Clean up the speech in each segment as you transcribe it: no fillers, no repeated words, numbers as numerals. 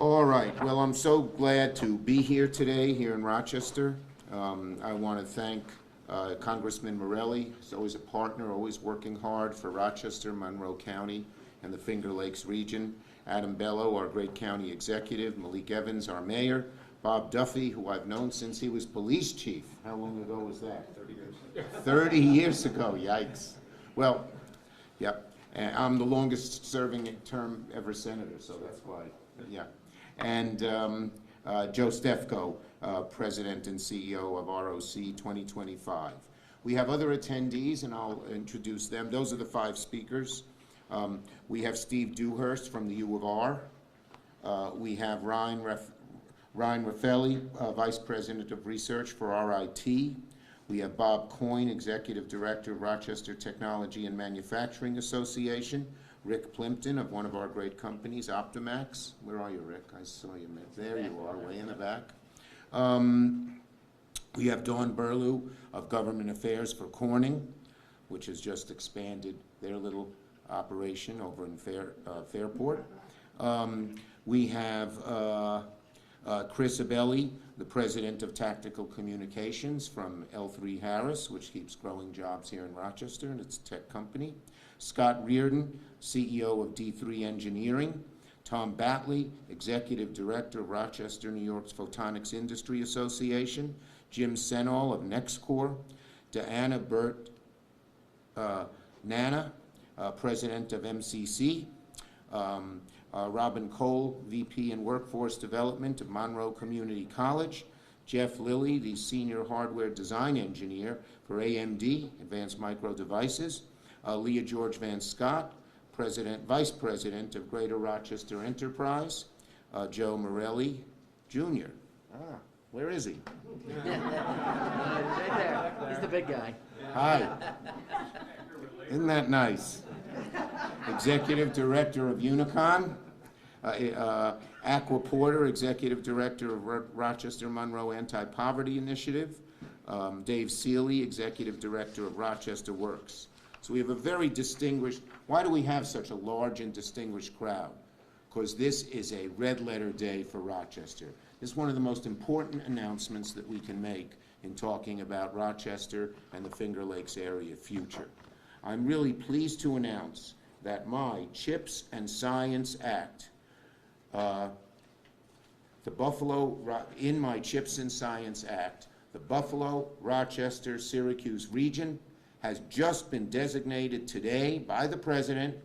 All right, well, I'm so glad to be here today, here in Rochester. I want to thank Congressman Morelli. He's always a partner, always working hard for Rochester, Monroe County, and the Finger Lakes region. Adam Bello, our great county executive. Malik Evans, our mayor. Bob Duffy, who I've known since he was police chief. How long ago was that? 30 years. 30 years ago, yikes. Well, yep. I'm the longest serving term ever senator, so that's why, yeah. And Joe Stefko, President and CEO of ROC 2025. We have other attendees, and I'll introduce them. Those are the 5 speakers. We have Steve Dewhurst from the U of R. We have Ryan Raffelli, Vice President of Research for RIT. We have Bob Coyne, Executive Director of Rochester Technology and Manufacturing Association. Rick Plimpton of one of our great companies, Optimax. Where are you, Rick? I saw you. There you are, way in the back. We have Dawn Burlew of Government Affairs for Corning, which has just expanded their little operation over in Fairport. We have Chris Abelli, the President of Tactical Communications from L3 Harris, which keeps growing jobs here in Rochester, and it's a tech company. Scott Reardon, CEO of D3 Engineering. Tom Batley, Executive Director of Rochester, New York's Photonics Industry Association. Jim Senall of Nextcore. Diana Burt Nana, President of MCC. Robin Cole, VP in Workforce Development of Monroe Community College. Jeff Lilly, the Senior Hardware Design Engineer for AMD, Advanced Micro Devices. Leah George Van Scott, Vice President of Greater Rochester Enterprise. Joe Morelli, Jr. Where is he? Right there. He's the big guy. Hi. Isn't that nice? Executive Director of Unicon. Aqua Porter, Executive Director of Rochester Monroe Anti-Poverty Initiative. Dave Seeley, Executive Director of Rochester Works. So we have a very distinguished, why do we have such a large and distinguished crowd? Because this is a red letter day for Rochester. This is one of the most important announcements that we can make in talking about Rochester and the Finger Lakes area future. I'm really pleased to announce that my CHIPS and Science Act, in my CHIPS and Science Act, the Buffalo-Rochester-Syracuse region has just been designated today by the President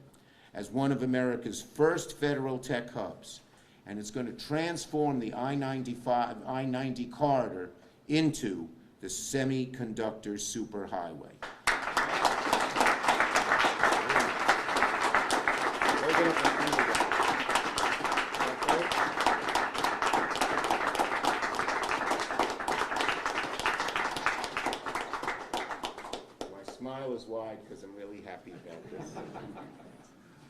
as one of America's first federal tech hubs. And it's going to transform the I-90 corridor into the semiconductor superhighway. Smile is wide because I'm really happy about this.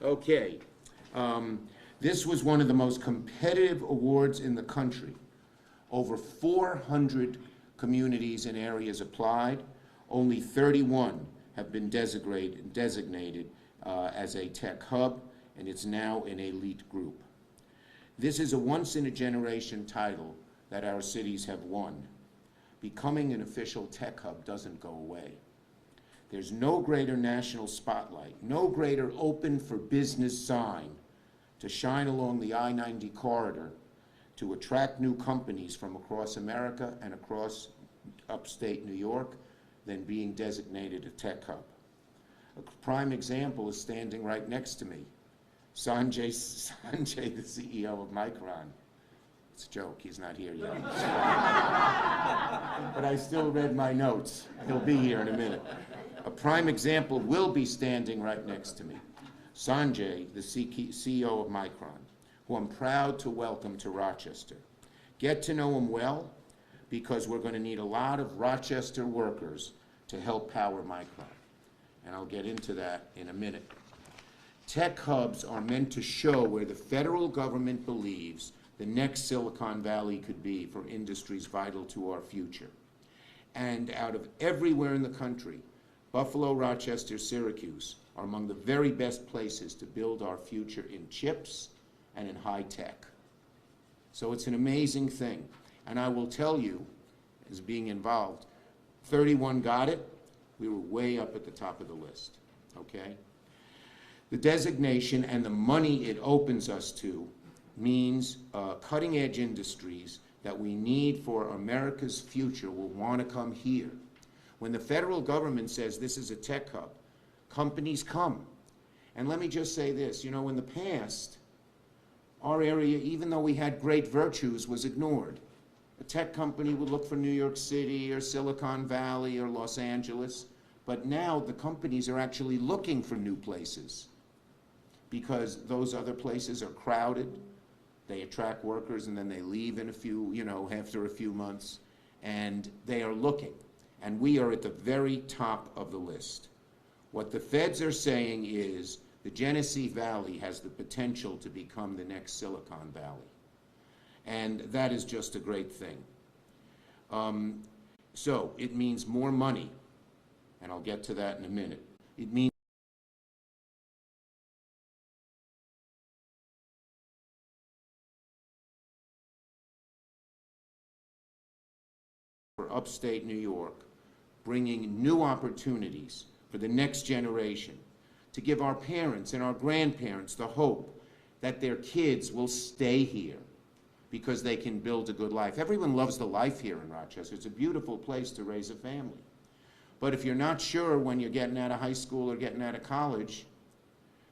Okay, this was one of the most competitive awards in the country. Over 400 communities and areas applied. Only 31 have been designated as a tech hub, and it's now an elite group. This is a once-in-a-generation title that our cities have won. Becoming an official tech hub doesn't go away. There's no greater national spotlight, no greater open for business sign to shine along the I-90 corridor to attract new companies from across America and across upstate New York than being designated a tech hub. A prime example is standing right next to me. Sanjay, the CEO of Micron. It's a joke, he's not here yet. But I still read my notes. He'll be here in a minute. A prime example will be standing right next to me. Sanjay, the CEO of Micron, who I'm proud to welcome to Rochester. Get to know him well, because we're going to need a lot of Rochester workers to help power Micron. And I'll get into that in a minute. Tech hubs are meant to show where the federal government believes the next Silicon Valley could be for industries vital to our future. And out of everywhere in the country, Buffalo-Rochester-Syracuse are among the very best places to build our future in chips and in high tech. So it's an amazing thing. And I will tell you, as being involved, 31 got it. We were way up at the top of the list, okay? The designation and the money it opens us to means cutting-edge industries that we need for America's future will want to come here. When the federal government says this is a tech hub, companies come. And let me just say this, you know, in the past, our area, even though we had great virtues, was ignored. A tech company would look for New York City or Silicon Valley or Los Angeles, but now the companies are actually looking for new places because those other places are crowded. They attract workers and then they leave in a few, you know, after a few months, and they are looking. And we are at the very top of the list. What the feds are saying is the Genesee Valley has the potential to become the next Silicon Valley. And that is just a great thing. So it means more money, and I'll get to that in a minute. It means for upstate New York, bringing new opportunities for the next generation, to give our parents and our grandparents the hope that their kids will stay here because they can build a good life. Everyone loves the life here in Rochester. It's a beautiful place to raise a family. But if you're not sure when you're getting out of high school or getting out of college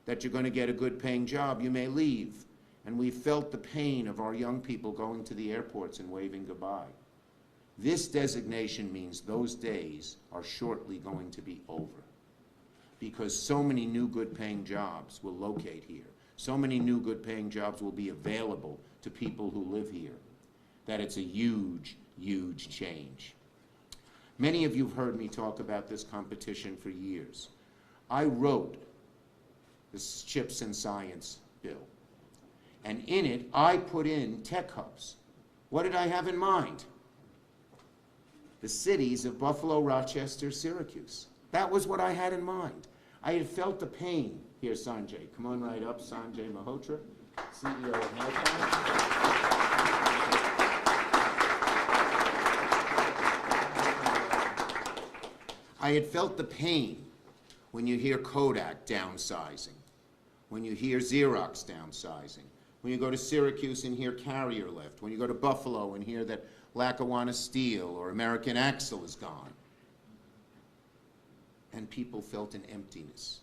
that you're going to get a good paying job, you may leave. And we felt the pain of our young people going to the airports and waving goodbye. This designation means those days are shortly going to be over because so many new good paying jobs will locate here. So many new good paying jobs will be available to people who live here that it's a huge, huge change. Many of you have heard me talk about this competition for years. I wrote the Chips and Science bill, and in it I put in tech hubs. What did I have in mind? The cities of Buffalo-Rochester-Syracuse. That was what I had in mind. I had felt the pain. Here, Sanjay. Come on right up. Sanjay Malhotra, CEO of Micron. I had felt the pain when you hear Kodak downsizing, when you hear Xerox downsizing, when you go to Syracuse and hear Carrier left, when you go to Buffalo and hear that Lackawanna Steel or American Axle is gone. And people felt an emptiness.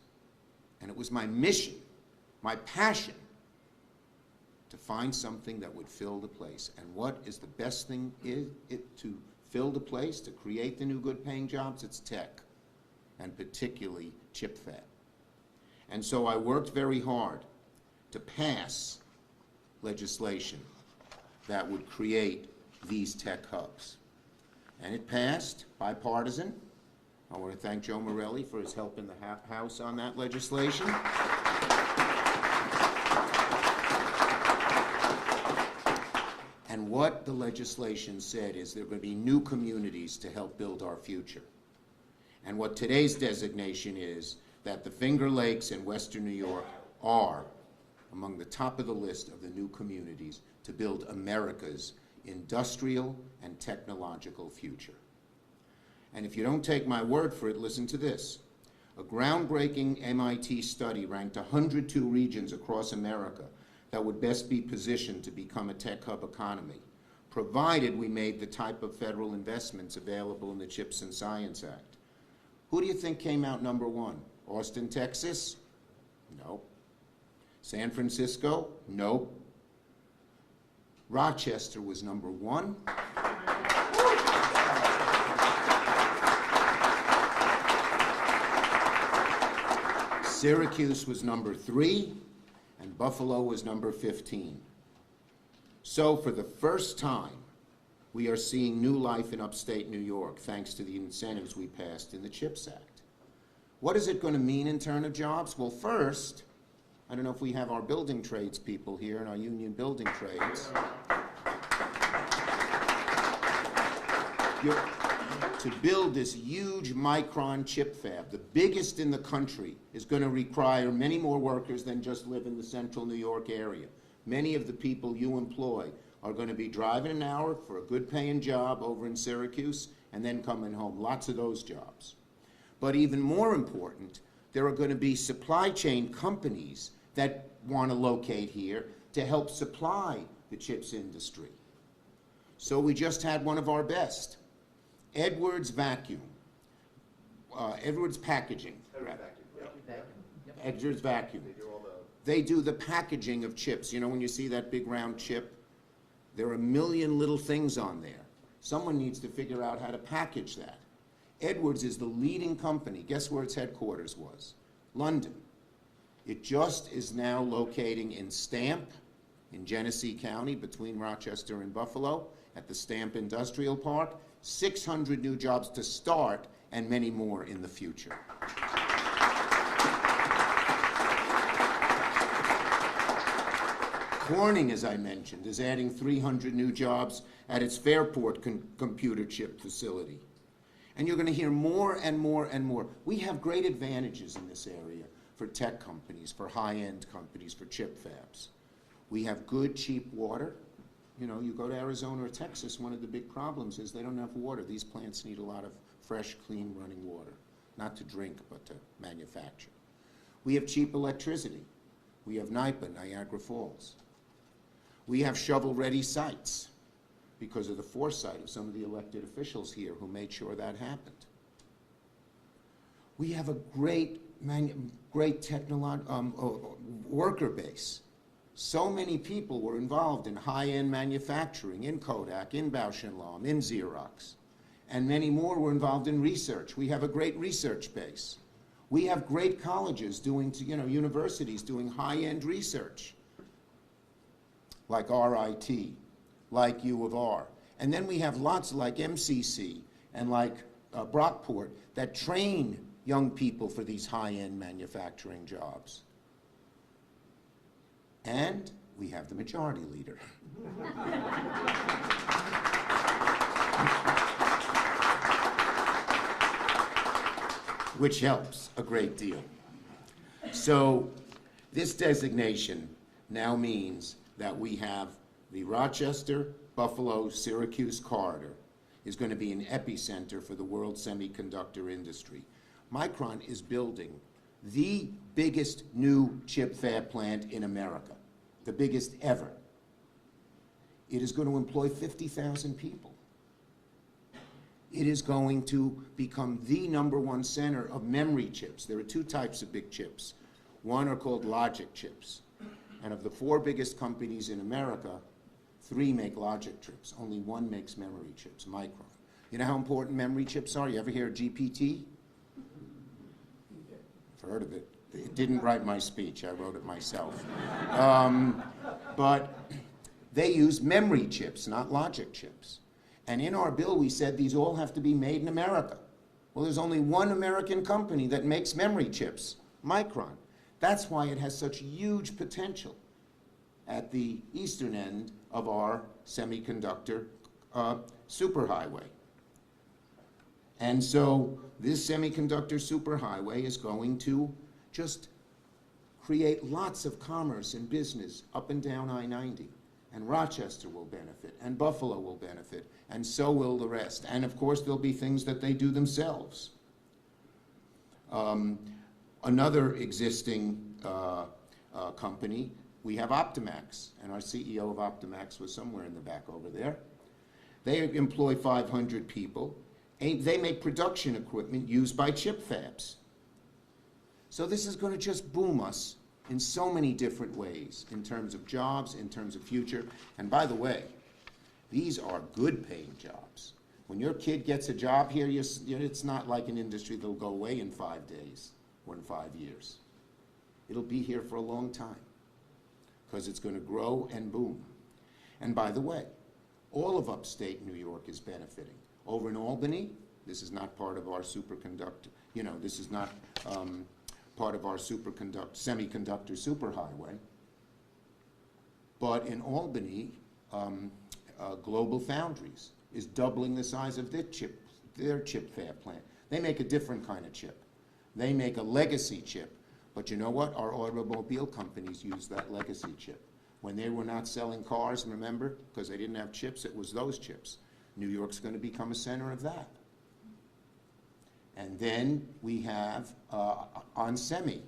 And it was my mission, my passion, to find something that would fill the place. And what is the best thing to fill the place, to create the new good paying jobs? It's tech, and particularly chip fab. And so I worked very hard to pass legislation that would create these tech hubs. And it passed, bipartisan. I want to thank Joe Morelli for his help in the House on that legislation. And what the legislation said is there are going to be new communities to help build our future. And what today's designation is that the Finger Lakes in Western New York are among the top of the list of the new communities to build America's industrial and technological future. And if you don't take my word for it, listen to this. A groundbreaking MIT study ranked 102 regions across America that would best be positioned to become a tech hub economy, provided we made the type of federal investments available in the Chips and Science Act. Who do you think came out number one? Austin, Texas? No. San Francisco? No. Rochester was number one. Syracuse was number 3, and Buffalo was number 15. So for the first time, we are seeing new life in upstate New York thanks to the incentives we passed in the CHIPS Act. What is it going to mean in terms of jobs? Well, first, I don't know if we have our building trades people here and our union building trades. To build this huge Micron chip fab, the biggest in the country, is going to require many more workers than just live in the central New York area. Many of the people you employ are going to be driving an hour for a good paying job over in Syracuse and then coming home. Lots of those jobs. But even more important, there are going to be supply chain companies that want to locate here to help supply the chips industry. So we just had one of our best, Edwards Packaging. Edwards Vacuum, yep. Edwards Vacuum. They do all the... They do the packaging of chips. You know, when you see that big round chip, there are a million little things on there. Someone needs to figure out how to package that. Edwards is the leading company. Guess where its headquarters was? London. It just is now locating in Stamp, in Genesee County, between Rochester and Buffalo, at the Stamp Industrial Park. 600 new jobs to start, and many more in the future. Corning, as I mentioned, is adding 300 new jobs at its Fairport computer chip facility. And you're going to hear more and more and more. We have great advantages in this area for tech companies, for high-end companies, for chip fabs. We have good, cheap water. You know, you go to Arizona or Texas, one of the big problems is they don't have water. These plants need a lot of fresh, clean running water, not to drink, but to manufacture. We have cheap electricity. We have NYPA, Niagara Falls. We have shovel-ready sites because of the foresight of some of the elected officials here who made sure that happened. We have a great worker base. So many people were involved in high-end manufacturing, in Kodak, in Bausch & Lomb, in Xerox, and many more were involved in research. We have a great research base. We have great colleges doing, universities doing high-end research, like RIT, like U of R. And then we have lots like MCC and like Brockport that train young people for these high-end manufacturing jobs. And we have the majority leader. Which helps a great deal. So this designation now means that we have the Rochester, Buffalo, Syracuse corridor is going to be an epicenter for the world semiconductor industry. Micron is building the biggest new chip fab plant in America, the biggest ever. It is going to employ 50,000 people. It is going to become the #1 center of memory chips. There are two types of big chips. One are called logic chips. And of the 4 biggest companies in America, 3 make logic chips. Only 1 makes memory chips, Micron. You know how important memory chips are? You ever hear of GPT? I've heard of it. It didn't write my speech. I wrote it myself. But they use memory chips, not logic chips. And in our bill, we said these all have to be made in America. Well, there's only 1 American company that makes memory chips, Micron. That's why it has such huge potential at the eastern end of our semiconductor superhighway. And so this semiconductor superhighway is going to just create lots of commerce and business up and down I-90. And Rochester will benefit, and Buffalo will benefit, and so will the rest. And of course, there'll be things that they do themselves. Another existing company, we have Optimax, and our CEO of Optimax was somewhere in the back over there. They employ 500 people. They make production equipment used by chip fabs. So this is going to just boom us in so many different ways, in terms of jobs, in terms of future. And by the way, these are good paying jobs. When your kid gets a job here, it's not like an industry that'll go away in 5 days or in 5 years. It'll be here for a long time because it's going to grow and boom. And by the way, all of upstate New York is benefiting. Over in Albany, this is not part of our superconductor, this is not part of our semiconductor superhighway. But in Albany, Global Foundries is doubling the size of their chip fab plant. They make a different kind of chip. They make a legacy chip. But you know what? Our automobile companies use that legacy chip. When they were not selling cars, remember, because they didn't have chips, it was those chips. New York's going to become a center of that. And then we have onsemi,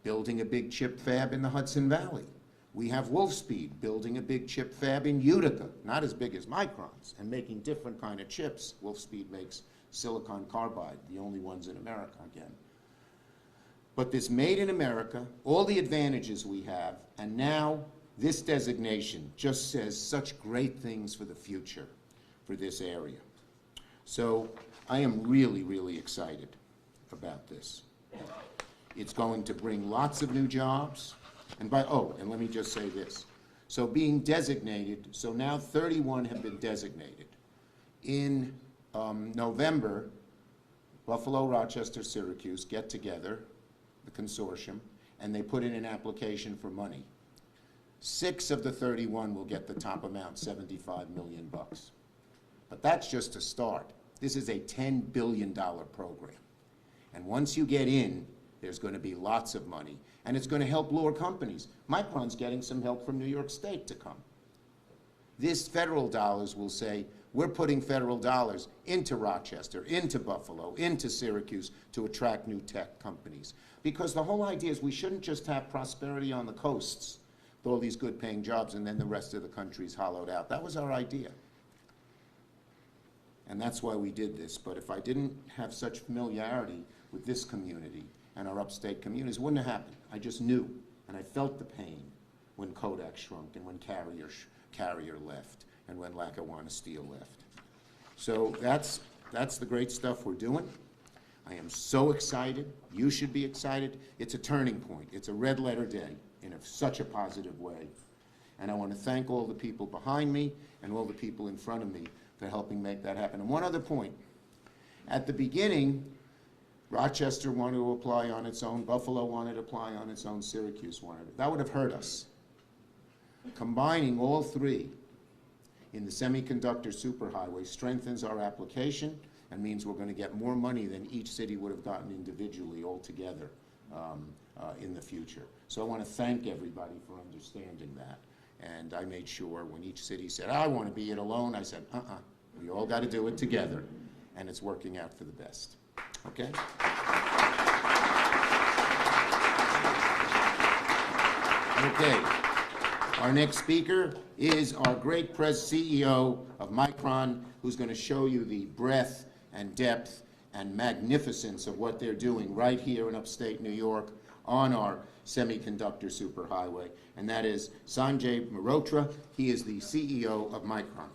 building a big chip fab in the Hudson Valley. We have Wolfspeed building a big chip fab in Utica, not as big as Micron's, and making different kind of chips. Wolfspeed makes silicon carbide, the only ones in America again. But this made in America, all the advantages we have, and now this designation just says such great things for the future for this area. So I am really, really excited about this. It's going to bring lots of new jobs. And let me just say this. So being designated, so now 31 have been designated. In November, Buffalo-Rochester-Syracuse get together, the consortium, and they put in an application for money. 6 of the 31 will get the top amount, $75 million. But that's just a start. This is a $10 billion program. And once you get in, there's going to be lots of money. And it's going to help lower companies. Micron's getting some help from New York State to come. This federal dollars will say, we're putting federal dollars into Rochester, into Buffalo, into Syracuse to attract new tech companies. Because the whole idea is we shouldn't just have prosperity on the coasts with all these good paying jobs and then the rest of the country's hollowed out. That was our idea. And that's why we did this. But if I didn't have such familiarity with this community and our upstate communities, it wouldn't have happened. I just knew, and I felt the pain when Kodak shrunk and when Carrier left and when Lackawanna Steel left. So that's the great stuff we're doing. I am so excited. You should be excited. It's a turning point. It's a red letter day in such a positive way. And I want to thank all the people behind me and all the people in front of me for helping make that happen. And one other point. At the beginning, Rochester wanted to apply on its own, Buffalo wanted to apply on its own, Syracuse wanted it. That would have hurt us. Combining all three in the semiconductor superhighway strengthens our application and means we're going to get more money than each city would have gotten individually altogether in the future. So I want to thank everybody for understanding that. And I made sure when each city said, I want to be it alone, I said, we all got to do it together. And it's working out for the best. Okay? Okay. Our next speaker is our great CEO of Micron, who's going to show you the breadth and depth and magnificence of what they're doing right here in upstate New York on our semiconductor superhighway, and that is Sanjay Mehrotra. He is the CEO of Micron.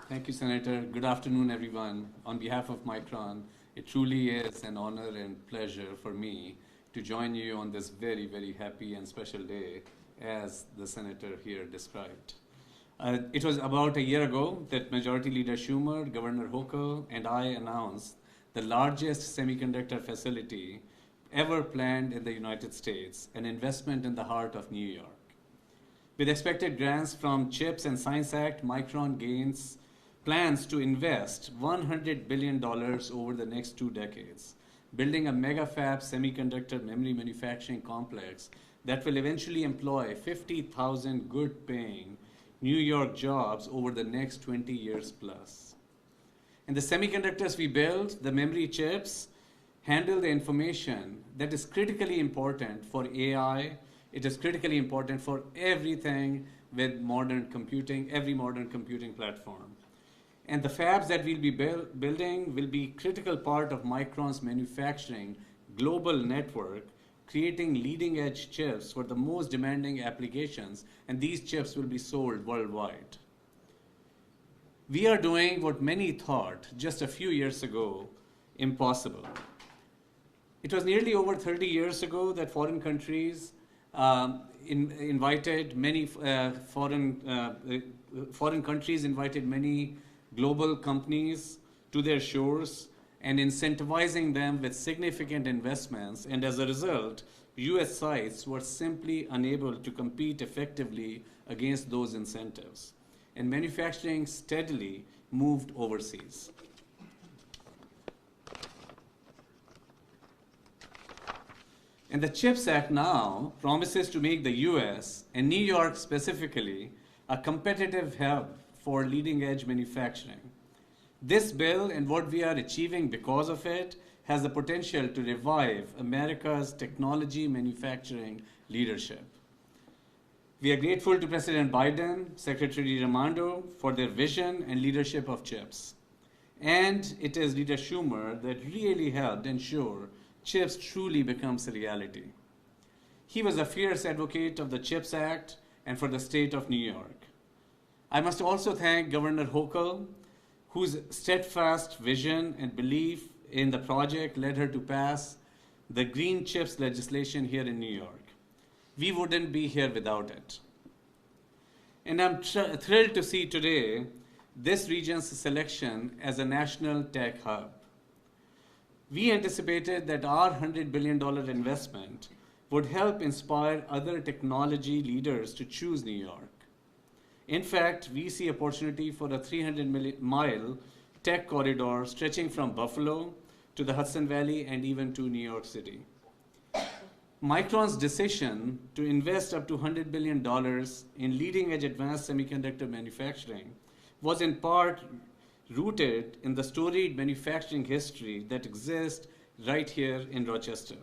Thank you, Senator. Good afternoon, everyone. On behalf of Micron, it truly is an honor and pleasure for me to join you on this very, very happy and special day, as the Senator here described. It was about a year ago that Majority Leader Schumer, Governor Hochul, and I announced the largest semiconductor facility ever planned in the United States, an investment in the heart of New York. With expected grants from CHIPS and Science Act, Micron plans to invest $100 billion over the next 2 decades, building a mega fab semiconductor memory manufacturing complex that will eventually employ 50,000 good-paying New York jobs over the next 20 years plus. And the semiconductors we build, the memory chips, handle the information that is critically important for AI. It is critically important for everything with modern computing, every modern computing platform. And the fabs that we'll be building will be a critical part of Micron's manufacturing global network, creating leading-edge chips for the most demanding applications, and these chips will be sold worldwide. We are doing what many thought just a few years ago impossible. It was nearly over 30 years ago that foreign countries invited many global companies to their shores and incentivizing them with significant investments. And as a result, US sites were simply unable to compete effectively against those incentives. And manufacturing steadily moved overseas. And the CHIPS Act now promises to make the US, and New York specifically, a competitive hub for leading edge manufacturing. This bill and what we are achieving because of it has the potential to revive America's technology manufacturing leadership. We are grateful to President Biden, Secretary Raimondo for their vision and leadership of CHIPS. And it is Leader Schumer that really helped ensure CHIPS truly becomes a reality. He was a fierce advocate of the CHIPS Act and for the state of New York. I must also thank Governor Hochul, whose steadfast vision and belief in the project led her to pass the Green CHIPS legislation here in New York. We wouldn't be here without it. And I'm thrilled to see today this region's selection as a national tech hub. We anticipated that our $100 billion investment would help inspire other technology leaders to choose New York. In fact, we see opportunity for a 300-mile tech corridor stretching from Buffalo to the Hudson Valley and even to New York City. Micron's decision to invest up to $100 billion in leading-edge advanced semiconductor manufacturing was in part rooted in the storied manufacturing history that exists right here in Rochester.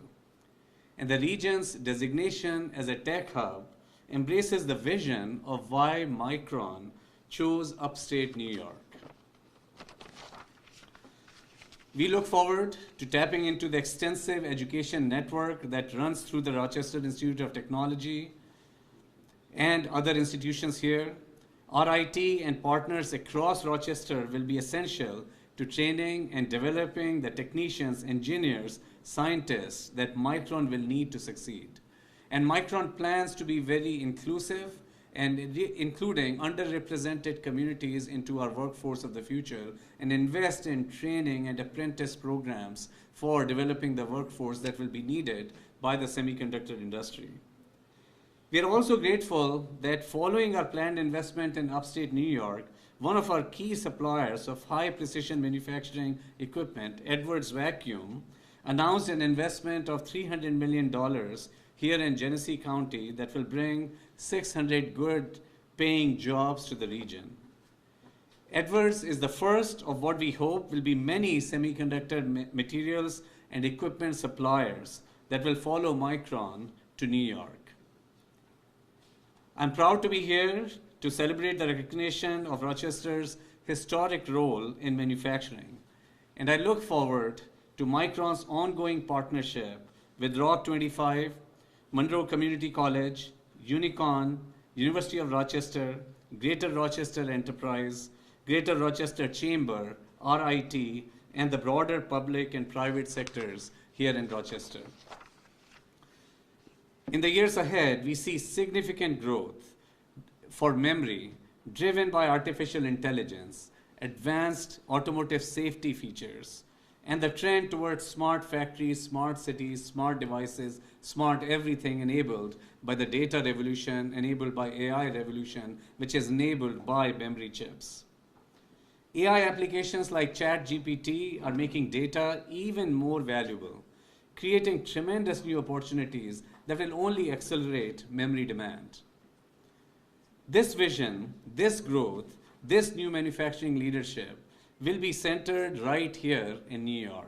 And the region's designation as a tech hub embraces the vision of why Micron chose upstate New York. We look forward to tapping into the extensive education network that runs through the Rochester Institute of Technology and other institutions here. Our IT and partners across Rochester will be essential to training and developing the technicians, engineers, scientists that Micron will need to succeed. And Micron plans to be very inclusive and including underrepresented communities into our workforce of the future and invest in training and apprentice programs for developing the workforce that will be needed by the semiconductor industry. We are also grateful that following our planned investment in upstate New York, one of our key suppliers of high precision manufacturing equipment, Edwards Vacuum, announced an investment of $300 million here in Genesee County that will bring 600 good paying jobs to the region. Edwards is the first of what we hope will be many semiconductor materials and equipment suppliers that will follow Micron to New York. I'm proud to be here to celebrate the recognition of Rochester's historic role in manufacturing, and I look forward to Micron's ongoing partnership with Rock 25, Monroe Community College, Unicon, University of Rochester, Greater Rochester Enterprise, Greater Rochester Chamber, RIT, and the broader public and private sectors here in Rochester. In the years ahead, we see significant growth for memory driven by artificial intelligence, advanced automotive safety features, and the trend towards smart factories, smart cities, smart devices, smart everything enabled by the data revolution, enabled by AI revolution, which is enabled by memory chips. AI applications like ChatGPT are making data even more valuable, creating tremendous new opportunities that will only accelerate memory demand. This vision, this growth, this new manufacturing leadership will be centered right here in New York.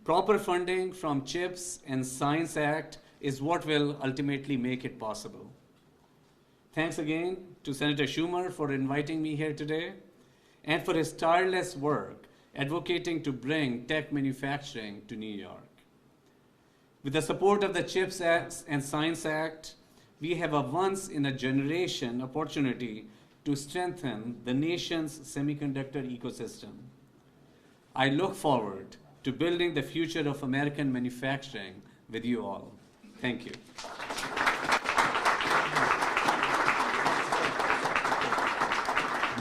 Proper funding from CHIPS and Science Act is what will ultimately make it possible. Thanks again to Senator Schumer for inviting me here today and for his tireless work advocating to bring tech manufacturing to New York. With the support of the CHIPS Act and Science Act, we have a once-in-a-generation opportunity to strengthen the nation's semiconductor ecosystem. I look forward to building the future of American manufacturing with you all. Thank you.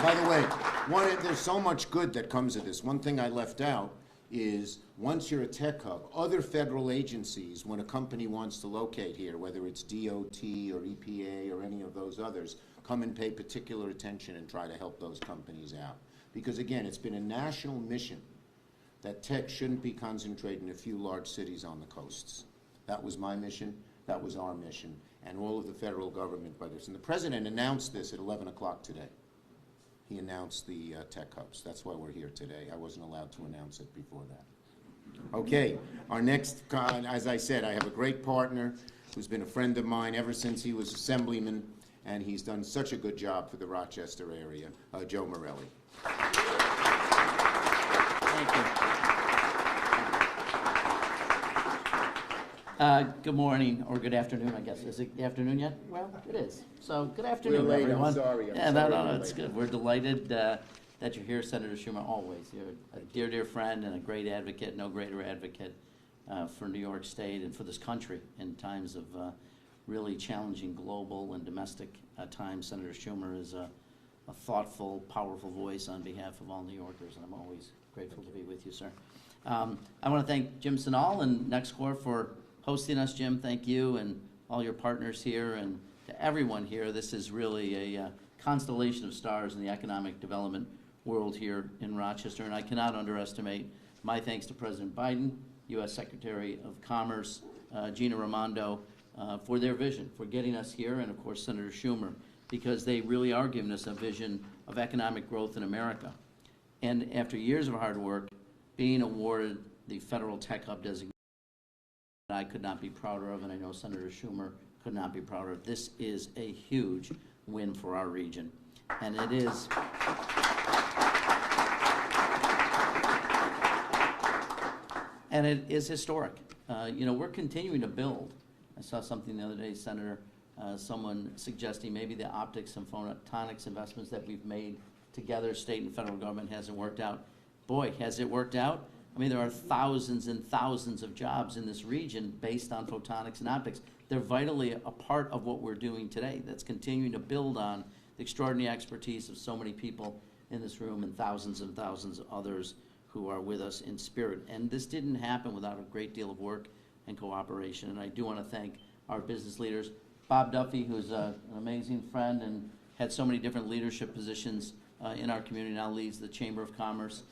By the way, there's so much good that comes of this. One thing I left out is once you're a tech hub, other federal agencies, when a company wants to locate here, whether it's DOT or EPA or any of those others, come and pay particular attention and try to help those companies out. Because again, it's been a national mission that tech shouldn't be concentrated in a few large cities on the coasts. That was my mission. That was our mission. And all of the federal government brothers. And the president announced this at 11 o'clock today. He announced the tech hubs. That's why we're here today. I wasn't allowed to announce it before that. Okay, our next, as I said, I have a great partner who's been a friend of mine ever since he was assemblyman, and he's done such a good job for the Rochester area, Joe Morelli. Thank you. Good morning, or good afternoon, I guess. Is it the afternoon yet? Well, it is. So, good afternoon, We're late. I'm everyone. sorry. I'm Yeah, sorry no, we're it's late. good. We're delighted that you're here, Senator Schumer, always. You're a dear, dear friend and a great advocate, no greater advocate for New York State and for this country in times of really challenging global and domestic times. Senator Schumer is a thoughtful, powerful voice on behalf of all New Yorkers, and I'm always grateful to be with you, sir. I want to thank Jim Sinal and NextCorp for hosting us. Jim, thank you, and all your partners here, and to everyone here. This is really a constellation of stars in the economic development world here in Rochester, and I cannot underestimate my thanks to President Biden, U.S. Secretary of Commerce, Gina Raimondo, for their vision, for getting us here, and of course Senator Schumer, because they really are giving us a vision of economic growth in America. And after years of hard work, being awarded the Federal Tech Hub designation, I could not be prouder of, and I know Senator Schumer could not be prouder of. This is a huge win for our region, and it is. And it is historic. We're continuing to build. I saw something the other day, Senator, someone suggesting maybe the optics and photonics investments that we've made together, state and federal government, hasn't worked out. Boy, has it worked out. I mean, there are thousands and thousands of jobs in this region based on photonics and optics. They're vitally a part of what we're doing today. That's continuing to build on the extraordinary expertise of so many people in this room and thousands of others who are with us in spirit. And this didn't happen without a great deal of work and cooperation. And I do want to thank our business leaders. Bob Duffy, who's an amazing friend and had so many different leadership positions in our community, now leads the Chamber of Commerce.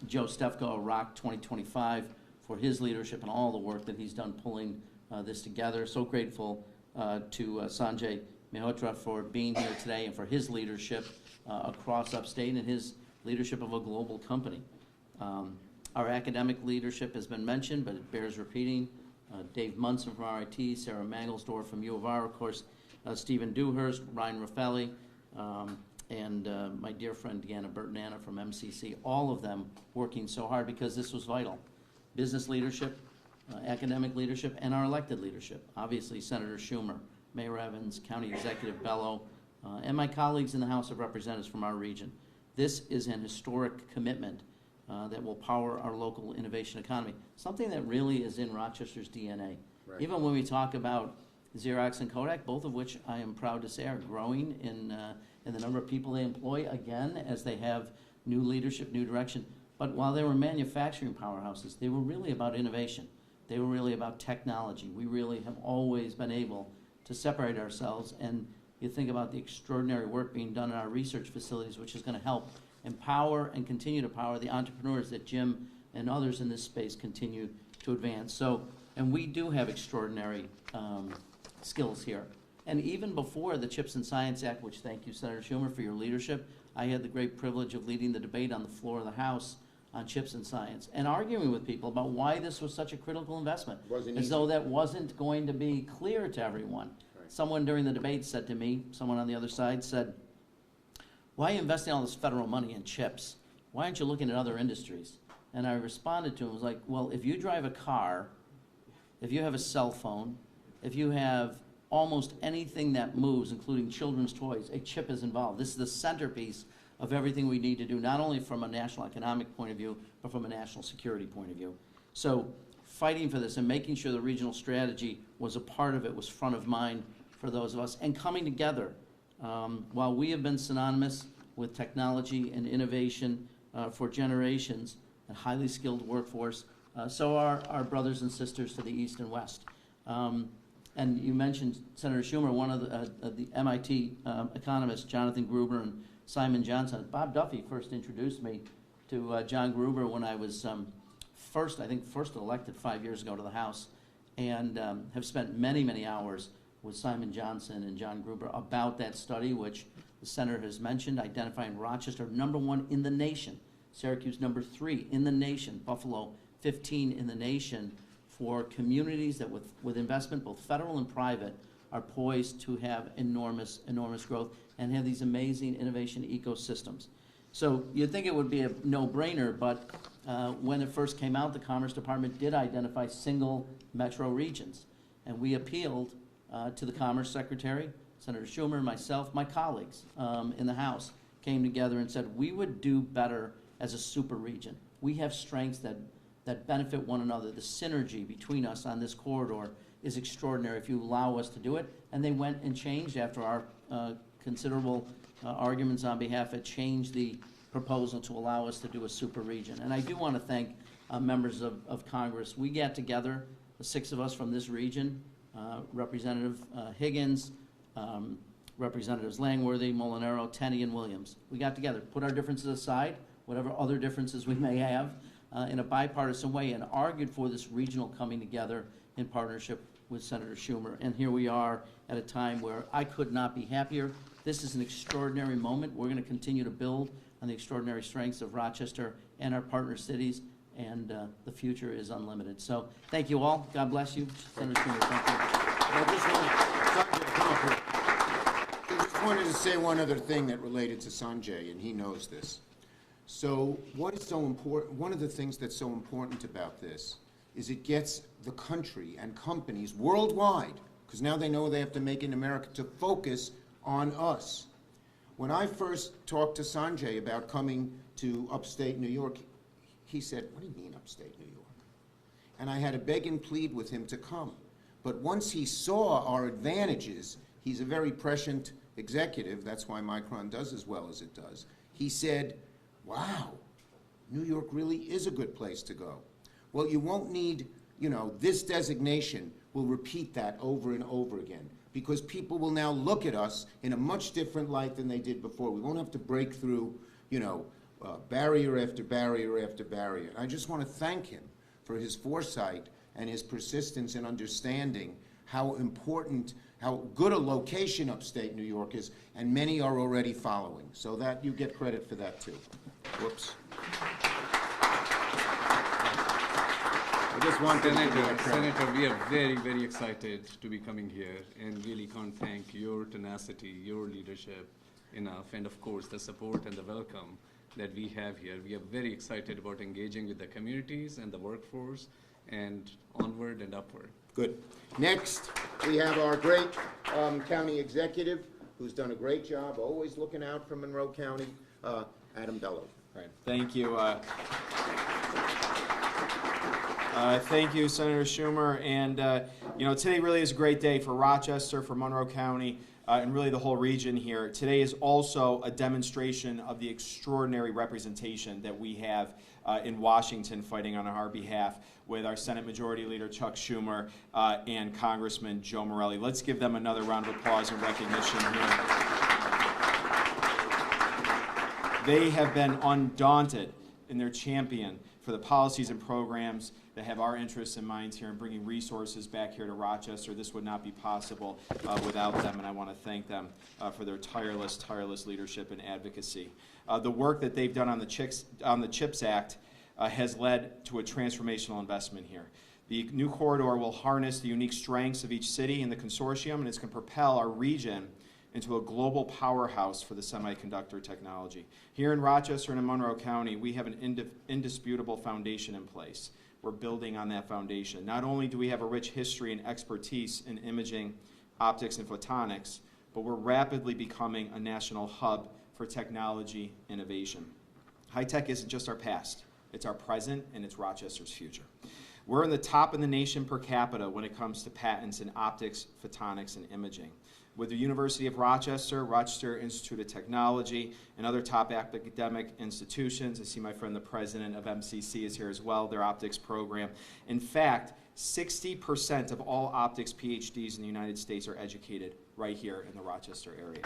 Joe Stefko, ROC 2025, for his leadership and all the work that he's done pulling this together. So grateful to Sanjay Mehrotra for being here today and for his leadership across upstate and his leadership of a global company. Our academic leadership has been mentioned, but it bears repeating. Dave Munson from RIT, Sarah Mangelsdorf from U of R, of course, Stephen Dewhurst, Ryan Raffelli, and my dear friend Deanna Burton-Anna from MCC, all of them working so hard because this was vital. Business leadership, academic leadership, and our elected leadership. Obviously, Senator Schumer, Mayor Evans, County Executive Bello, and my colleagues in the House of Representatives from our region. This is an historic commitment that will power our local innovation economy, something that really is in Rochester's DNA. Right. Even when we talk about Xerox and Kodak, both of which I am proud to say are growing in the number of people they employ, again, as they have new leadership, new direction. But while they were manufacturing powerhouses, they were really about innovation. They were really about technology. We really have always been able to separate ourselves, and you think about the extraordinary work being done in our research facilities, which is going to help empower and continue to power the entrepreneurs that Jim and others in this space continue to advance. So, and we do have extraordinary skills here. And even before the CHIPS and Science Act, which thank you, Senator Schumer, for your leadership, I had the great privilege of leading the debate on the floor of the House on CHIPS and Science and arguing with people about why this was such a critical investment. Wasn't as easy. though that wasn't going to be clear to everyone. Right. Someone during the debate said to me, someone on the other side said, why are you investing all this federal money in chips? Why aren't you looking at other industries? And I responded to him, I was like, well, if you drive a car, if you have a cell phone, if you have almost anything that moves, including children's toys, a chip is involved. This is the centerpiece of everything we need to do, not only from a national economic point of view, but from a national security point of view. So fighting for this and making sure the regional strategy was a part of it was front of mind for those of us, and coming together. While we have been synonymous with technology and innovation for generations, a highly skilled workforce, so are our brothers and sisters to the east and west. And you mentioned Senator Schumer, one of the MIT economists, Jonathan Gruber and Simon Johnson. Bob Duffy first introduced me to John Gruber when I was first elected 5 years ago to the House. and have spent many, many hours with Simon Johnson and John Gruber about that study, which the senator has mentioned, identifying Rochester #1 in the nation, Syracuse #3 in the nation, Buffalo 15 in the nation, for communities that with investment, both federal and private, are poised to have enormous, enormous growth and have these amazing innovation ecosystems. So you'd think it would be a no-brainer, but when it first came out, the Commerce Department did identify single metro regions. And we appealed to the Commerce Secretary, Senator Schumer, myself, my colleagues in the House came together and said, we would do better as a super region. We have strengths that benefit one another. The synergy between us on this corridor is extraordinary if you allow us to do it. And they went and changed after our considerable arguments on behalf. It changed the proposal to allow us to do a super region. And I do want to thank members of Congress. We got together, the 6 of us from this region, Representative Higgins, Representatives Langworthy, Molinaro, Tenney, and Williams. We got together, put our differences aside, whatever other differences we may have, in a bipartisan way, and argued for this regional coming together in partnership with Senator Schumer. And here we are at a time where I could not be happier. This is an extraordinary moment. We're going to continue to build on the extraordinary strengths of Rochester and our partner cities, and the future is unlimited. So thank you all. God bless you. Senator Schumer, thank you. I just wanted to say one other thing that related to Sanjay, and he knows this. So what is so important, one of the things that's so important about this is it gets the country and companies worldwide, because now they know they have to make it in America, to focus on us. When I first talked to Sanjay about coming to upstate New York, he said, what do you mean upstate New York? And I had to beg and plead with him to come. But once he saw our advantages, he's a very prescient executive, that's why Micron does as well as it does. He said, wow, New York really is a good place to go. Well, you won't need, this designation will repeat that over and over again, because people will now look at us in a much different light than they did before. We won't have to break through, barrier after barrier after barrier. And I just want to thank him for his foresight and his persistence in understanding how important, how good a location upstate New York is, and many are already following. So that you get credit for that too. Whoops. I just wanted to give you that credit. Senator, we are very, very excited to be coming here, and really can't thank your tenacity, your leadership enough, and of course the support and the welcome that we have here. We are very excited about engaging with the communities and the workforce, and onward and upward. Good. Next, we have our great county executive, who's done a great job, always looking out for Monroe County, Adam Bello. Right. Thank you. Thank you, Senator Schumer. And today really is a great day for Rochester, for Monroe County, and really the whole region here. Today is also a demonstration of the extraordinary representation that we have in Washington fighting on our behalf with our Senate Majority Leader Chuck Schumer and Congressman Joe Morelli. Let's give them another round of applause and recognition here. They have been undaunted in their champion for the policies and programs that have our interests in mind here and bringing resources back here to Rochester. This would not be possible without them, and I want to thank them for their tireless leadership and advocacy. The work that they've done on the CHIPS Act has led to a transformational investment here. The new corridor will harness the unique strengths of each city in the consortium, and it's going to propel our region into a global powerhouse for the semiconductor technology. Here in Rochester and in Monroe County, we have an indisputable foundation in place. We're building on that foundation. Not only do we have a rich history and expertise in imaging, optics, and photonics, but we're rapidly becoming a national hub for technology innovation. High tech isn't just our past, it's our present, and it's Rochester's future. We're in the top in the nation per capita when it comes to patents in optics, photonics, and imaging. With the University of Rochester, Rochester Institute of Technology, and other top academic institutions. I see my friend the president of MCC is here as well, their optics program. In fact, 60% of all optics PhDs in the United States are educated right here in the Rochester area.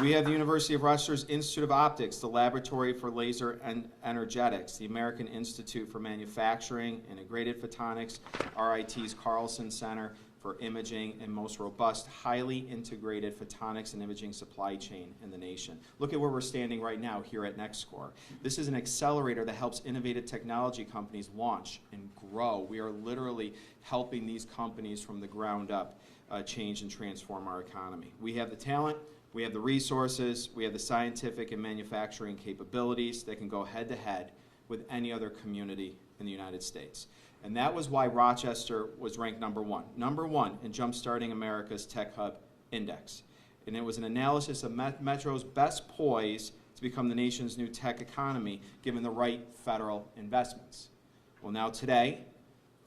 We have the University of Rochester's Institute of Optics, the Laboratory for Laser and Energetics, the American Institute for Manufacturing, Integrated Photonics, RIT's Carlson Center for Imaging, and most robust, highly integrated photonics and imaging supply chain in the nation. Look at where we're standing right now here at NextScore. This is an accelerator that helps innovative technology companies launch and grow. We are literally helping these companies from the ground up change and transform our economy. We have the talent, we have the resources, we have the scientific and manufacturing capabilities that can go head to head with any other community in the United States. And that was why Rochester was ranked number one in Jumpstarting America's Tech Hub Index. And it was an analysis of Metro's best poised to become the nation's new tech economy, given the right federal investments. Well, now today,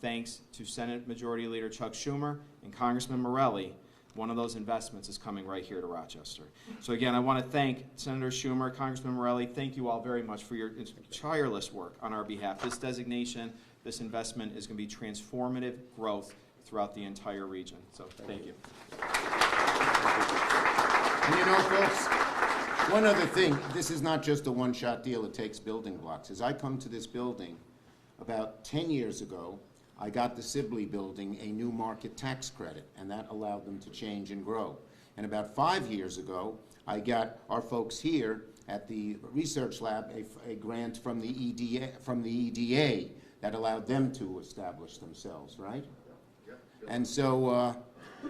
thanks to Senate Majority Leader Chuck Schumer and Congressman Morelli, one of those investments is coming right here to Rochester. So again, I want to thank Senator Schumer, Congressman Morelli. Thank you all very much for your tireless work on our behalf. This designation, this investment is going to be transformative growth throughout the entire region. So thank you. And you know, folks, one other thing, this is not just a one-shot deal. It takes building blocks. As I come to this building, about 10 years ago, I got the Sibley building a new market tax credit, and that allowed them to change and grow. And about 5 years ago, I got our folks here at the research lab a grant from the EDA that allowed them to establish themselves, right? And so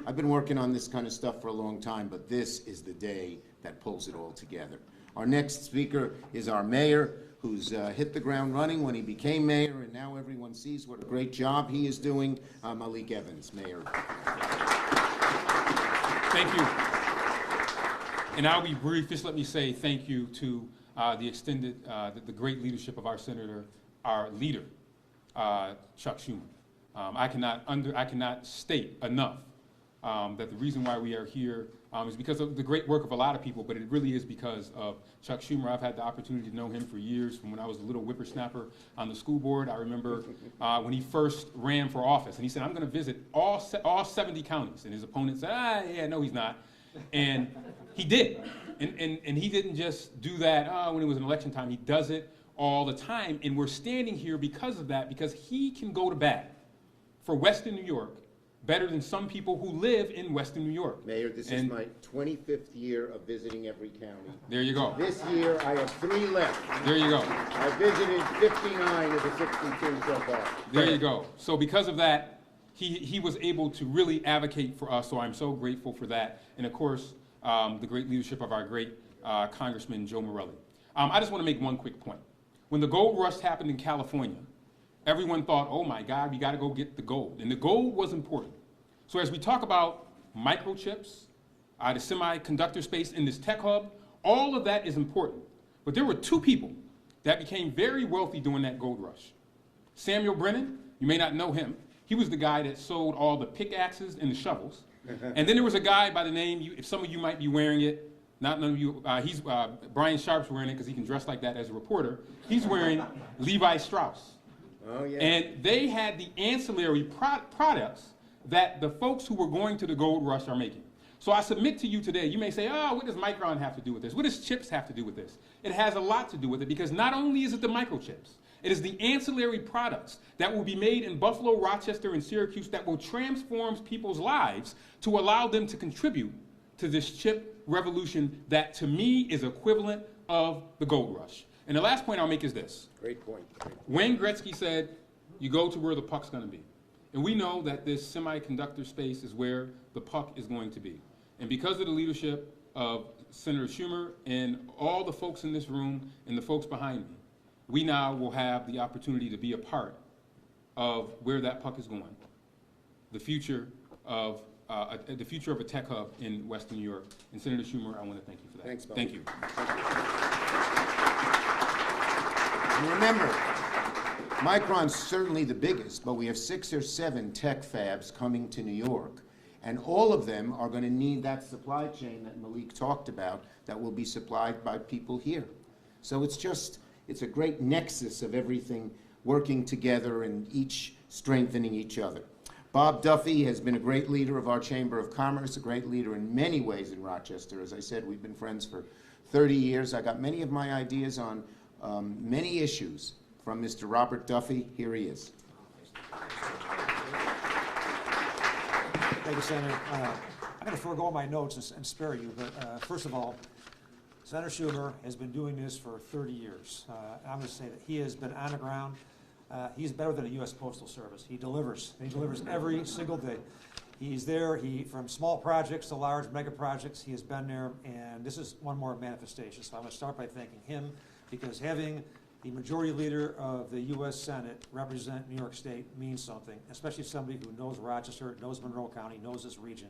I've been working on this kind of stuff for a long time, but this is the day that pulls it all together. Our next speaker is our mayor, who's hit the ground running when he became mayor, and now everyone sees what a great job he is doing. Malik Evans, Mayor. Thank you. And I'll be brief. Just let me say thank you to the great leadership of our senator, our leader, Chuck Schumer. I cannot state enough that the reason why we are here is because of the great work of a lot of people, but it really is because of Chuck Schumer. I've had the opportunity to know him for years, from when I was a little whippersnapper on the school board. I remember when he first ran for office, and he said, I'm going to visit all 70 counties. And his opponent said, yeah, no, he's not. And he did. And he didn't just do that when it was an election time. He does it all the time. And we're standing here because of that, because he can go to bat for Western New York better than some people who live in Western New York. Mayor, this is my 25th year of visiting every county. There you go. This year, I have 3 left. There you go. I visited 59 of the 62 so far. There you go. So because of that, he was able to really advocate for us, so I'm so grateful for that. And of course, the great leadership of our great Congressman Joe Morelli. I just want to make one quick point. When the gold rush happened in California, everyone thought, oh my God, we got to go get the gold. And the gold was important. So as we talk about microchips, the semiconductor space in this tech hub, all of that is important. But there were 2 people that became very wealthy during that gold rush. Samuel Brennan, you may not know him. He was the guy that sold all the pickaxes and the shovels. And then there was a guy by the name, if some of you might be wearing it, not none of you, Brian Sharp's wearing it because he can dress like that as a reporter. He's wearing Levi Strauss. Oh, yeah. And they had the ancillary products that the folks who were going to the gold rush are making. So I submit to you today, you may say, oh, what does Micron have to do with this? What does chips have to do with this? It has a lot to do with it, because not only is it the microchips, it is the ancillary products that will be made in Buffalo, Rochester, and Syracuse that will transform people's lives to allow them to contribute to this chip revolution that, to me, is equivalent of the gold rush. And the last point I'll make is this. Great point. Wayne Gretzky said, you go to where the puck's going to be. And we know that this semiconductor space is where the puck is going to be. And because of the leadership of Senator Schumer and all the folks in this room and the folks behind me, we now will have the opportunity to be a part of where that puck is going. The future of a tech hub in Western New York. And Senator Schumer, I want to thank you for that. Thanks, Bob. Thank you. And remember, Micron's certainly the biggest, but we have 6 or 7 tech fabs coming to New York. And all of them are going to need that supply chain that Malik talked about that will be supplied by people here. So it's a great nexus of everything working together and each strengthening each other. Bob Duffy has been a great leader of our Chamber of Commerce, a great leader in many ways in Rochester. As I said, we've been friends for 30 years. I got many of my ideas on many issues from Mr. Robert Duffy. Here he is. Thank you, Senator. I'm going to forego my notes and spare you, but first of all, Senator Schumer has been doing this for 30 years. And I'm going to say that he has been on the ground. He's better than the U.S. Postal Service. He delivers. He delivers every single day. He's there. From small projects to large mega projects, he has been there, and this is one more manifestation. So I'm going to start by thanking him, because having the majority leader of the U.S. Senate represent New York State means something, especially somebody who knows Rochester, knows Monroe County, knows this region.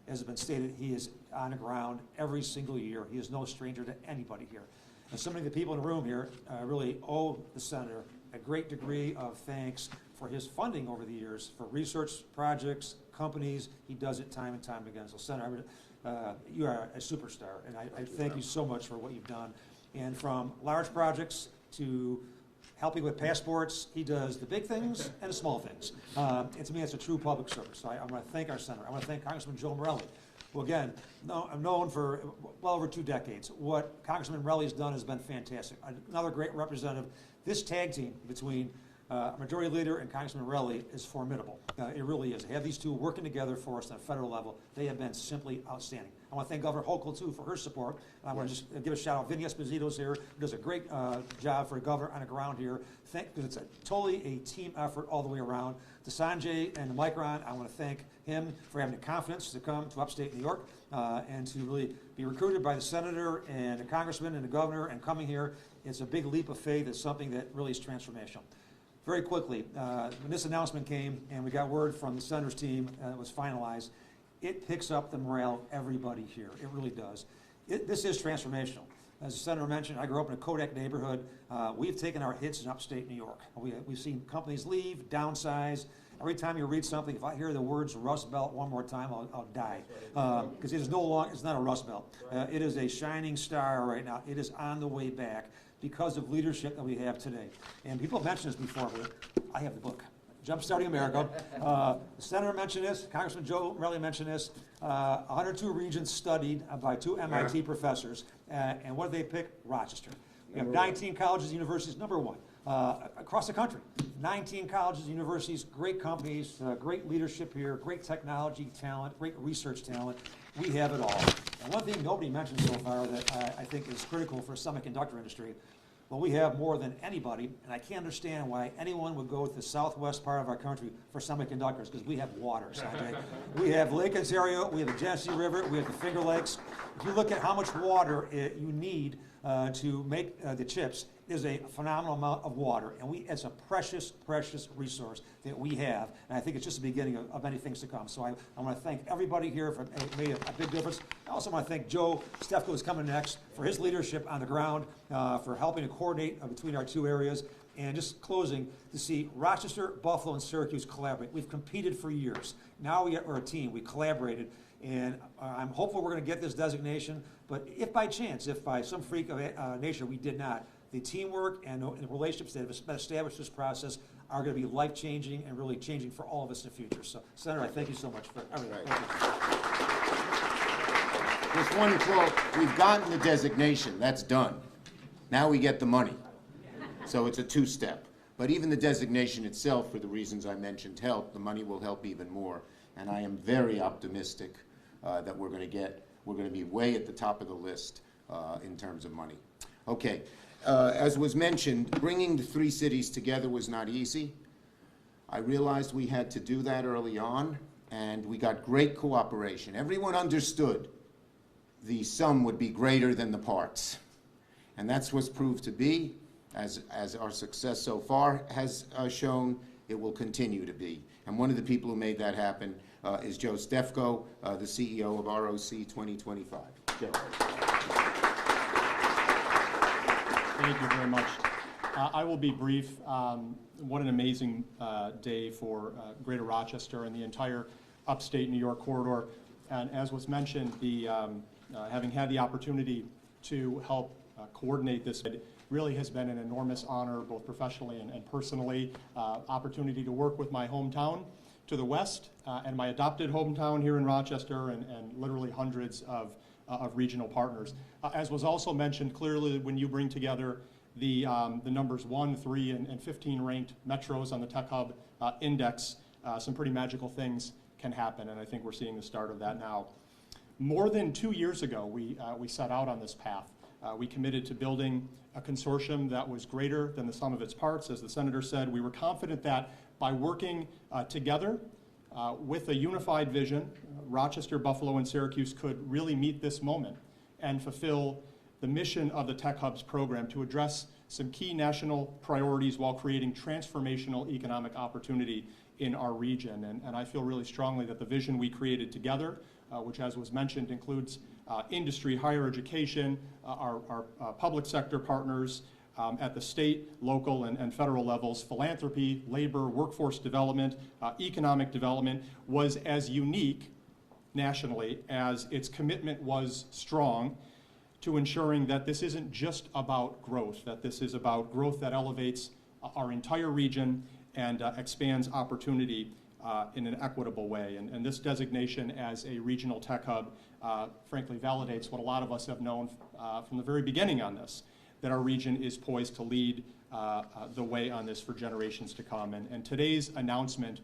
As has been stated, he is on the ground every single year. He is no stranger to anybody here. And so many of the people in the room here really owe the senator a great degree of thanks for his funding over the years for research projects, companies. He does it time and time again. So, Senator, you are a superstar, and I thank you so much for what you've done. And from large projects to helping with passports, he does the big things and the small things. And to me, it's a true public service. So I want to thank our senator. I want to thank Congressman Joe Morelli, who, again, I'm known for well over 2 decades. What Congressman Morelli has done has been fantastic. Another great representative. This tag team between Majority Leader and Congressman Morelli is formidable. It really is. To have these two working together for us on a federal level, they have been simply outstanding. I want to thank Governor Hochul, too, for her support. I want to just give a shout out. Vinny Esposito's here, who does a great job for the governor on the ground here. Because it's totally a team effort all the way around. To Sanjay and Micron, I want to thank him for having the confidence to come to upstate New York and to really be recruited by the senator and the congressman and the governor and coming here. It's a big leap of faith. It's something that really is transformational. Very quickly, when this announcement came and we got word from the senator's team it was finalized, it picks up the morale of everybody here. It really does. This is transformational. As the senator mentioned, I grew up in a Kodak neighborhood. We've taken our hits in upstate New York. We've seen companies leave, downsize. Every time you read something, if I hear the words Rust Belt one more time, I'll die. Because it is no longer, it's not a Rust Belt. It is a shining star right now. It is on the way back because of leadership that we have today. And people have mentioned this before, but I have the book, Jumpstarting America. The senator mentioned this, Congressman Joe Morelli mentioned this. 102 regions studied by 2 MIT professors. And what did they pick? Rochester. We have 19 colleges and universities, number 1. Across the country, 19 colleges, universities, great companies, great leadership here, great technology talent, great research talent. We have it all. And one thing nobody mentioned so far that I think is critical for the semiconductor industry, well, we have more than anybody, and I can't understand why anyone would go to the southwest part of our country for semiconductors, because we have water, Sanjay. We have Lake Ontario, we have the Genesee River, we have the Finger Lakes. If you look at how much water you need to make the chips, is a phenomenal amount of water, and it's a precious, precious resource that we have, and I think it's just the beginning of many things to come. So I want to thank everybody here for made a big difference. I also want to thank Joe Stefko, who's coming next, for his leadership on the ground, for helping to coordinate between our 2 areas, and just closing to see Rochester, Buffalo, and Syracuse collaborate. We've competed for years. Now we're a team. We collaborated. And I'm hopeful we're going to get this designation, but if by chance, if by some freak of nature we did not, the teamwork and the relationships that have established this process are going to be life-changing and really changing for all of us in the future. So, Senator, I thank you so much for everything. Right. Just one quote. We've gotten the designation. That's done. Now we get the money. So it's a 2-step. But even the designation itself, for the reasons I mentioned, help. The money will help even more. And I am very optimistic that we're going to be way at the top of the list in terms of money. Okay. As was mentioned, bringing the 3 cities together was not easy. I realized we had to do that early on, and we got great cooperation. Everyone understood the sum would be greater than the parts. And that's what's proved to be, as our success so far has shown, it will continue to be. And one of the people who made that happen is Joe Stefko, the CEO of ROC 2025. Joe. Thank you very much. I will be brief. What an amazing day for Greater Rochester and the entire upstate New York corridor. And as was mentioned, having had the opportunity to help coordinate this really has been an enormous honor, both professionally and personally. Opportunity to work with my hometown to the west, and my adopted hometown here in Rochester, and literally hundreds of regional partners. As was also mentioned, clearly when you bring together the numbers 1, 3, and 15 ranked metros on the Tech Hub Index, some pretty magical things can happen, and I think we're seeing the start of that now. More than 2 years ago, we set out on this path. We committed to building a consortium that was greater than the sum of its parts. As the Senator said, we were confident that by working together with a unified vision, Rochester, Buffalo, and Syracuse could really meet this moment and fulfill the mission of the Tech Hubs program to address some key national priorities while creating transformational economic opportunity in our region. And I feel really strongly that the vision we created together, which as was mentioned includes industry, higher education, our public sector partners at the state, local, and federal levels, philanthropy, labor, workforce development, economic development, was as unique nationally as its commitment was strong to ensuring that this isn't just about growth, that this is about growth that elevates our entire region and expands opportunity in an equitable way. And this designation as a regional tech hub frankly validates what a lot of us have known from the very beginning on this, that our region is poised to lead the way on this for generations to come. And today's announcement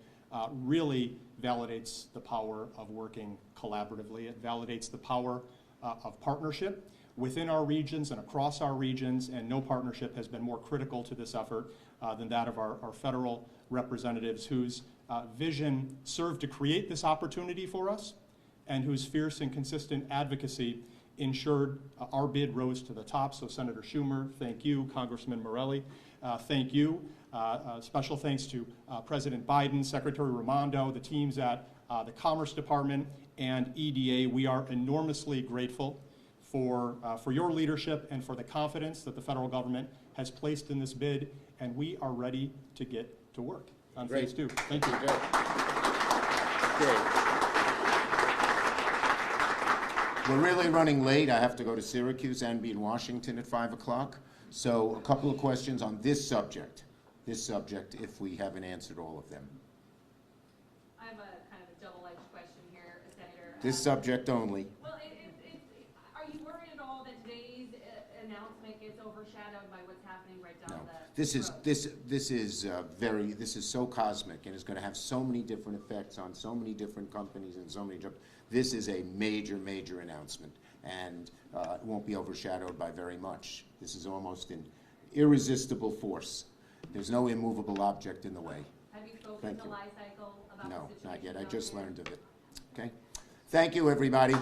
really validates the power of working collaboratively. It validates the power of partnership within our regions and across our regions, and no partnership has been more critical to this effort than that of our federal representatives, whose vision served to create this opportunity for us and whose fierce and consistent advocacy ensured our bid rose to the top. So Senator Schumer, thank you. Congressman Morelli, thank you. Special thanks to President Biden, Secretary Raimondo, the teams at the Commerce Department and EDA. We are enormously grateful for your leadership and for the confidence that the federal government has placed in this bid, and we are ready to get to work on phase 2. Thank you. Great. We're really running late. I have to go to Syracuse and be in Washington at 5 o'clock. So a couple of questions on this subject, if we haven't answered all of them. I have a kind of a double-edged question here, Senator. This subject only. Well, are you worried at all that today's announcement gets overshadowed by what's happening right down No, the this is road? this is so cosmic and is going to have so many different effects on so many different companies and so many jobs. This is a major, major announcement, and it won't be overshadowed by very much. This is almost an irresistible force. There's no immovable object in the way. Have you spoken Thank to you. Life Cycle about No, the situation? not yet. I down just there? learned of it. Okay. Thank you, everybody.